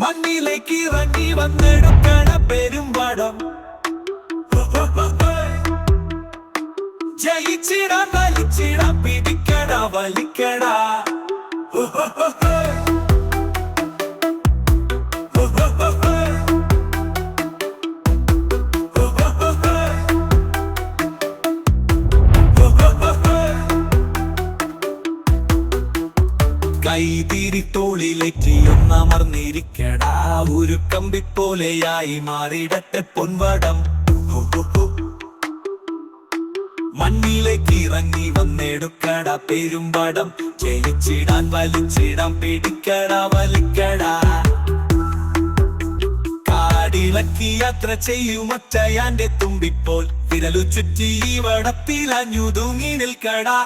മണ്ണിലേക്ക് ഇറങ്ങി വന്നെടുക്കണ പെരുമ്പടം ജയിച്ചിടാൻ വലിച്ചിടാൻ പിടിക്കടാ വലിക്കടാ കൈതിരി തോളിലേക്ക് ഒന്നമർന്നിരിക്കടാ ഒരു കമ്പിപ്പോലെയായി മാറിടട്ടെ പൊൻവടം മണ്ണിലേക്ക് ഇറങ്ങി വന്നെടുക്കടാ പെരുമ്പടം ജയിച്ചിടാൻ വലിച്ചിടാൻ പിടിക്കടാ വലിക്കടാ കാടിളക്കി യാത്ര ചെയ്യുമൊറ്റയാന്റെ തുമ്പിപ്പോൾ വിരലു ചുറ്റി ഈ വടപ്പിലഞ്ഞു തൂങ്ങി നിൽക്കടാ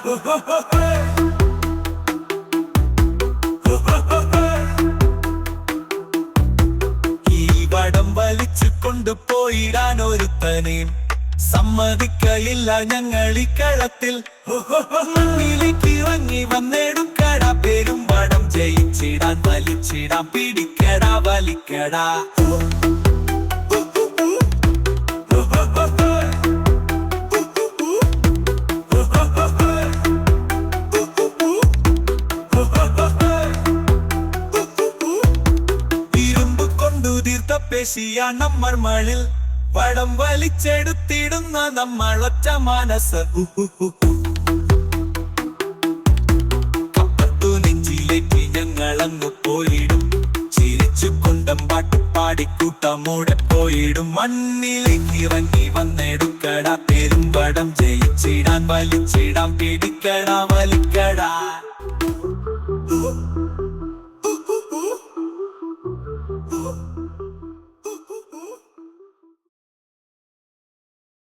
വടം വലിച്ചു കൊണ്ടുപോയിടാൻ ഒരുത്തനെയും സമ്മതിക്കയില്ല ഞങ്ങൾ ഈ കളത്തിൽ മണ്ണിലേക്ക് ഇറങ്ങി വന്നെടുക്കടാ പെരുമ്പടം ജയിച്ചിടാൻ വലിച്ചിടാൻ പിടിക്കടാ വലിക്കടാ പേശിയ നമ്മൾ മണിൽ വടം വലിച്ചെടുത്തിടുന്ന നമ്മൾ ഒറ്റ മനസ്സ് കപ്പത്തു നെഞ്ചിലേക്ക് ഞങ്ങളങ്ങ് പോയിടും ചിരിച്ചു കൊണ്ടം പാട്ടുപാടിക്കൂട്ടമോടെ പോയിടും മണ്ണിലേക്ക് ഇറങ്ങി വന്നെടുക്കടാ പെരുമ്പടം ജയിച്ചിടാൻ വലിച്ചിടാൻ പിടിക്കടാ വലി